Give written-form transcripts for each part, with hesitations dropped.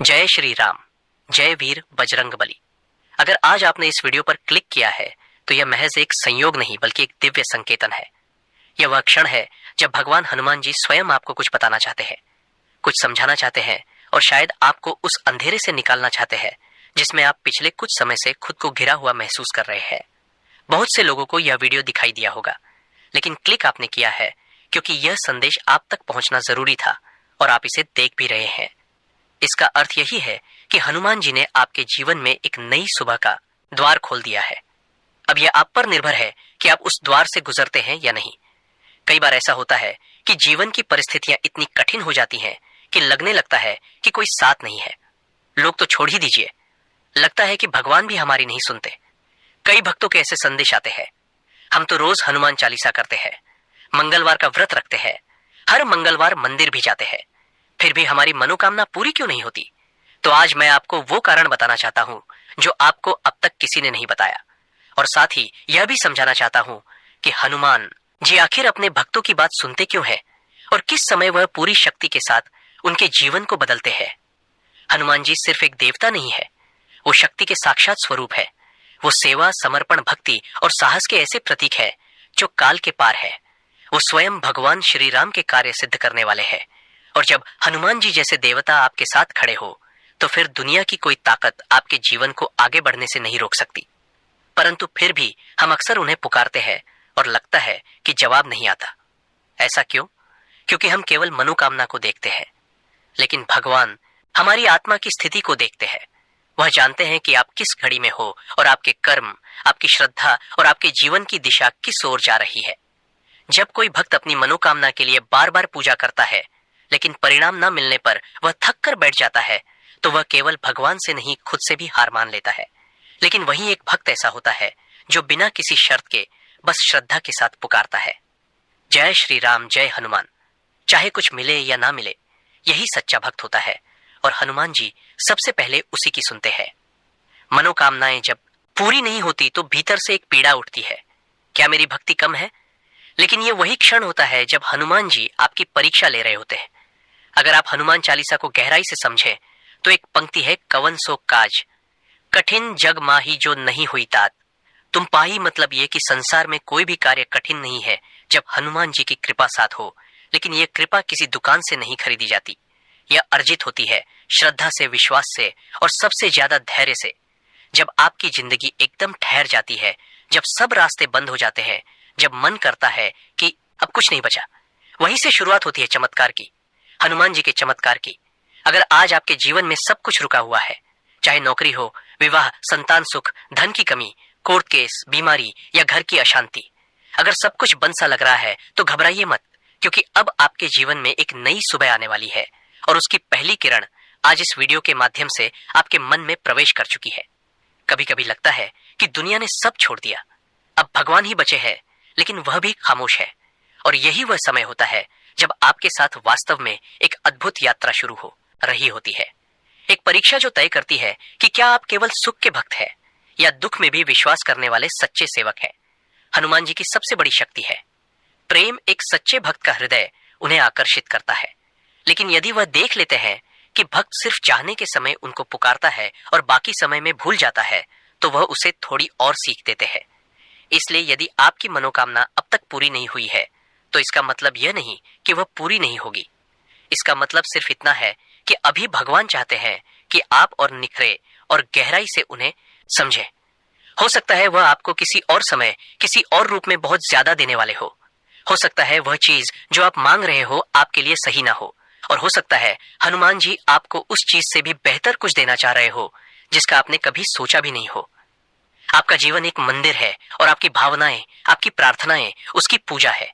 जय श्री राम, जय वीर बजरंगबली। अगर आज आपने इस वीडियो पर क्लिक किया है तो यह महज एक संयोग नहीं बल्कि एक दिव्य संकेतन है। यह वह क्षण है जब भगवान हनुमान जी स्वयं आपको कुछ बताना चाहते हैं, कुछ समझाना चाहते हैं और शायद आपको उस अंधेरे से निकालना चाहते हैं जिसमें आप पिछले कुछ समय से खुद को घिरा हुआ महसूस कर रहे हैं। बहुत से लोगों को यह वीडियो दिखाई दिया होगा, लेकिन क्लिक आपने किया है क्योंकि यह संदेश आप तक पहुंचना जरूरी था और आप इसे देख भी रहे हैं। इसका अर्थ यही है कि हनुमान जी ने आपके जीवन में एक नई सुबह का द्वार खोल दिया है। अब यह आप पर निर्भर है कि आप उस द्वार से गुजरते हैं या नहीं। कई बार ऐसा होता है कि जीवन की परिस्थितियां इतनी कठिन हो जाती हैं कि लगने लगता है कि कोई साथ नहीं है। लोग तो छोड़ ही दीजिए, लगता है कि भगवान भी हमारी नहीं सुनते। कई भक्तों के ऐसे संदेश आते हैं, हम तो रोज हनुमान चालीसा करते हैं, मंगलवार का व्रत रखते हैं, हर मंगलवार मंदिर भी जाते हैं, फिर भी हमारी मनोकामना पूरी क्यों नहीं होती। तो आज मैं आपको वो कारण बताना चाहता हूं जो आपको अब तक किसी ने नहीं बताया, और साथ ही यह भी समझाना चाहता हूं कि हनुमान जी आखिर अपने भक्तों की बात सुनते क्यों हैं और किस समय वह पूरी शक्ति के साथ उनके जीवन को बदलते हैं। हनुमान जी सिर्फ एक देवता नहीं है, वो शक्ति के साक्षात स्वरूप है। वो सेवा, समर्पण, भक्ति और साहस के ऐसे प्रतीक है जो काल के पार है। वो स्वयं भगवान श्री राम के कार्य सिद्ध करने वाले हैं। और जब हनुमान जी जैसे देवता आपके साथ खड़े हो तो फिर दुनिया की कोई ताकत आपके जीवन को आगे बढ़ने से नहीं रोक सकती। परंतु फिर भी हम अक्सर उन्हें पुकारते हैं और लगता है कि जवाब नहीं आता। ऐसा क्यों? क्योंकि हम केवल मनोकामना को देखते हैं, लेकिन भगवान हमारी आत्मा की स्थिति को देखते हैं। वह जानते हैं कि आप किस घड़ी में हो और आपके कर्म, आपकी श्रद्धा और आपके जीवन की दिशा किस ओर जा रही है। जब कोई भक्त अपनी मनोकामना के लिए बार बार पूजा करता है लेकिन परिणाम न मिलने पर वह थक कर बैठ जाता है, तो वह केवल भगवान से नहीं खुद से भी हार मान लेता है। लेकिन वहीं एक भक्त ऐसा होता है जो बिना किसी शर्त के बस श्रद्धा के साथ पुकारता है, जय श्री राम, जय हनुमान। चाहे कुछ मिले या ना मिले, यही सच्चा भक्त होता है। और हनुमान जी सबसे पहले उसी की सुनते हैं। मनोकामनाएं जब पूरी नहीं होती तो भीतर से एक पीड़ा उठती है, क्या मेरी भक्ति कम है? लेकिन ये वही क्षण होता है जब हनुमान जी आपकी परीक्षा ले रहे होते हैं। अगर आप हनुमान चालीसा को गहराई से समझें तो एक पंक्ति है, कवन सो काज कठिन जग माही जो नहीं हुई तात। तुम पाही मतलब ये कि संसार में कोई भी कार्य कठिन नहीं है जब हनुमान जी की कृपा साथ हो। लेकिन यह कृपा किसी दुकान से नहीं खरीदी जाती, यह अर्जित होती है श्रद्धा से, विश्वास से और सबसे ज्यादा धैर्य से। जब आपकी जिंदगी एकदम ठहर जाती है, जब सब रास्ते बंद हो जाते हैं, जब मन करता है कि अब कुछ नहीं बचा, वहीं से शुरुआत होती है चमत्कार की, हनुमान जी के चमत्कार की। अगर आज आपके जीवन में सब कुछ रुका हुआ है, चाहे नौकरी हो, विवाह, संतान सुख, धन की कमी, कोर्ट केस, बीमारी या घर की अशांति, अगर सब कुछ बंद सा लग रहा है तो घबराइए मत, क्योंकि अब आपके जीवन में एक नई सुबह आने वाली है और उसकी पहली किरण आज इस वीडियो के माध्यम से आपके मन में प्रवेश कर चुकी है। कभी कभी लगता है कि दुनिया ने सब छोड़ दिया, अब भगवान ही बचे हैं, लेकिन वह भी खामोश है। और यही वह समय होता है जब आपके साथ वास्तव में एक अद्भुत यात्रा शुरू हो रही होती है। एक परीक्षा जो तय करती है कि क्या आप केवल सुख के भक्त हैं या दुख में भी विश्वास करने वाले सच्चे सेवक हैं। हनुमान जी की सबसे बड़ी शक्ति है प्रेम। एक सच्चे भक्त का हृदय उन्हें आकर्षित करता है। लेकिन यदि वह देख लेते हैं कि भक्त सिर्फ चाहने के समय उनको पुकारता है और बाकी समय में भूल जाता है, तो वह उसे थोड़ी और सीख देते हैं। इसलिए यदि आपकी मनोकामना अब तक पूरी नहीं हुई है तो इसका मतलब यह नहीं कि वह पूरी नहीं होगी। इसका मतलब सिर्फ इतना है कि अभी भगवान चाहते हैं कि आप और निखरे और गहराई से उन्हें समझें। हो सकता है वह आपको किसी और समय, किसी और रूप में बहुत ज्यादा देने वाले हो सकता है वह चीज जो आप मांग रहे हो आपके लिए सही ना हो, और हो सकता है हनुमान जी आपको उस चीज से भी बेहतर कुछ देना चाह रहे हो जिसका आपने कभी सोचा भी नहीं हो। आपका जीवन एक मंदिर है और आपकी भावनाएं, आपकी प्रार्थनाएं उसकी पूजा है।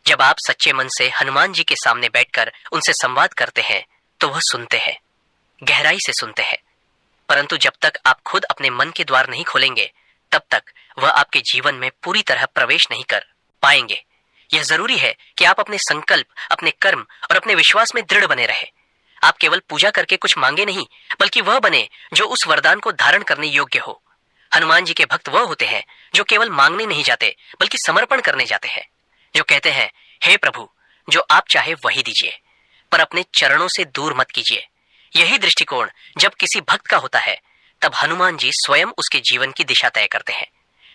जब आप सच्चे मन से हनुमान जी के सामने बैठकर उनसे संवाद करते हैं तो वह सुनते हैं, गहराई से सुनते हैं। परंतु जब तक आप खुद अपने मन के द्वार नहीं खोलेंगे तब तक वह आपके जीवन में पूरी तरह प्रवेश नहीं कर पाएंगे। यह जरूरी है कि आप अपने संकल्प, अपने कर्म और अपने विश्वास में दृढ़ बने रहे। आप केवल पूजा करके कुछ मांगे नहीं, बल्कि वह बने जो उस वरदान को धारण करने योग्य हो। हनुमान जी के भक्त वह होते हैं जो केवल मांगने नहीं जाते बल्कि समर्पण करने जाते हैं, जो कहते हैं, हे प्रभु, जो आप चाहे वही दीजिए, पर अपने चरणों से दूर मत कीजिए, यही दृष्टिकोण जब किसी भक्त का होता है तब हनुमान जी स्वयं उसके जीवन की दिशा तय करते हैं।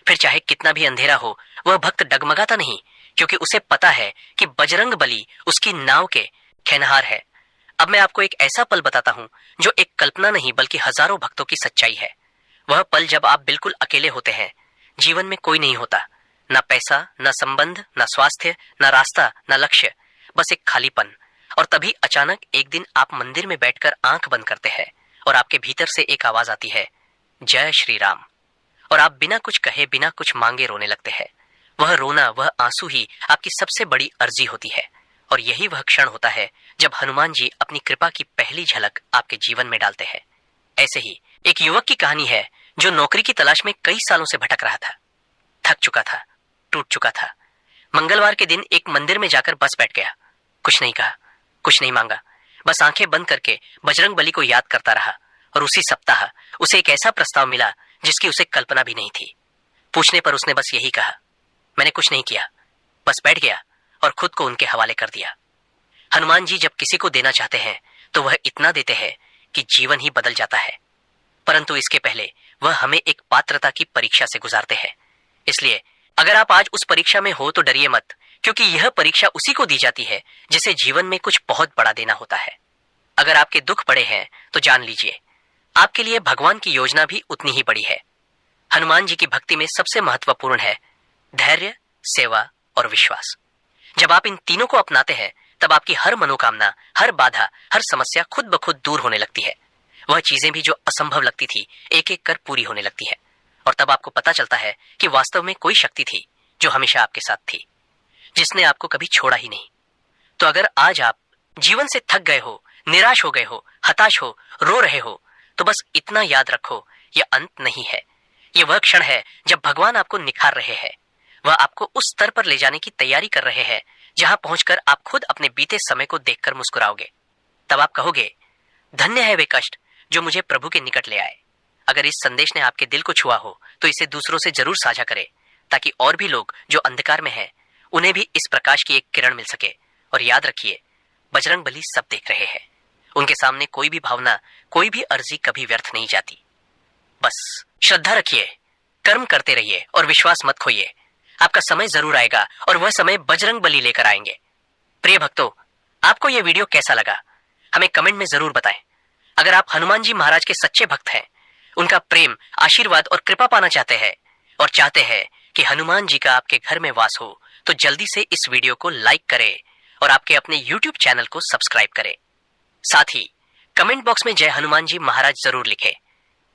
फिर चाहे कितना भी अंधेरा हो, वह भक्त डगमगाता नहीं, क्योंकि उसे पता है कि बजरंग बली उसकी नाव के खेनहार है। अब मैं आपको एक ऐसा पल बताता हूं जो एक कल्पना नहीं बल्कि हजारों भक्तों की सच्चाई है। वह पल जब आप बिल्कुल अकेले होते हैं, जीवन में कोई नहीं होता, न पैसा, न संबंध, न स्वास्थ्य, न रास्ता, न लक्ष्य, बस एक खालीपन। और तभी अचानक एक दिन आप मंदिर में बैठकर आंख बंद करते हैं और आपके भीतर से एक आवाज आती है, जय श्री राम। और आप बिना कुछ कहे, बिना कुछ मांगे रोने लगते हैं। वह रोना, वह आंसू ही आपकी सबसे बड़ी अर्जी होती है। और यही वह क्षण होता है जब हनुमान जी अपनी कृपा की पहली झलक आपके जीवन में डालते हैं। ऐसे ही एक युवक की कहानी है जो नौकरी की तलाश में कई सालों से भटक रहा था। थक चुका था, टूट चुका था। मंगलवार के दिन एक मंदिर में जाकर बस बैठ गया। कुछ नहीं कहा, कुछ नहीं मांगा, बस आंखें बंद करके बजरंग बली को याद करता रहा। और उसी सप्ताह उसे एक ऐसा प्रस्ताव मिला जिसकी उसे कल्पना भी नहीं थी। पूछने पर उसने बस यही कहा, मैंने कुछ नहीं किया, बस बैठ गया और खुद को उनके हवाले कर दिया। हनुमान जी जब किसी को देना चाहते हैं तो वह इतना देते हैं कि जीवन ही बदल जाता है। परंतु इसके पहले वह हमें एक पात्रता की परीक्षा से गुजारते हैं। इसलिए अगर आप आज उस परीक्षा में हो तो डरिए मत, क्योंकि यह परीक्षा उसी को दी जाती है जिसे जीवन में कुछ बहुत बड़ा देना होता है। अगर आपके दुख बड़े हैं तो जान लीजिए, आपके लिए भगवान की योजना भी उतनी ही बड़ी है। हनुमान जी की भक्ति में सबसे महत्वपूर्ण है धैर्य, सेवा और विश्वास। जब आप इन तीनों को अपनाते हैं तब आपकी हर मनोकामना, हर बाधा, हर समस्या खुद ब खुद दूर होने लगती है। वह चीजें भी जो असंभव लगती थी एक एक कर पूरी होने लगती है। और तब आपको पता चलता है कि वास्तव में कोई शक्ति थी जो हमेशा आपके साथ थी, जिसने आपको कभी छोड़ा ही नहीं। तो अगर आज आप जीवन से थक गए हो, निराश हो गए हो, हताश हो, रो रहे हो, तो बस इतना याद रखो, यह अंत नहीं है। यह वह क्षण है जब भगवान आपको निखार रहे हैं। वह आपको उस स्तर पर ले जाने की तैयारी कर रहे हैं जहां पहुंचकर आप खुद अपने बीते समय को देखकर मुस्कुराओगे। तब आप कहोगे, धन्य है वे कष्ट जो मुझे प्रभु के निकट ले आए। अगर इस संदेश ने आपके दिल को छुआ हो तो इसे दूसरों से जरूर साझा करें, ताकि और भी लोग जो अंधकार में हैं उन्हें भी इस प्रकाश की एक किरण मिल सके। और याद रखिए, बजरंग बली सब देख रहे हैं। उनके सामने कोई भी भावना, कोई भी अर्जी कभी व्यर्थ नहीं जाती। बस श्रद्धा रखिए, कर्म करते रहिए और विश्वास मत खोइए। आपका समय जरूर आएगा और वह समय बजरंग बली लेकर आएंगे। प्रिय भक्तों, आपको यह वीडियो कैसा लगा हमें कमेंट में जरूर बताएं। अगर आप हनुमान जी महाराज के सच्चे भक्त हैं, उनका प्रेम, आशीर्वाद और कृपा पाना चाहते हैं और चाहते हैं कि हनुमान जी का आपके घर में वास हो, तो जल्दी से इस वीडियो को लाइक करें और आपके अपने YouTube चैनल को सब्सक्राइब करें। साथ ही कमेंट बॉक्स में जय हनुमान जी महाराज जरूर लिखें।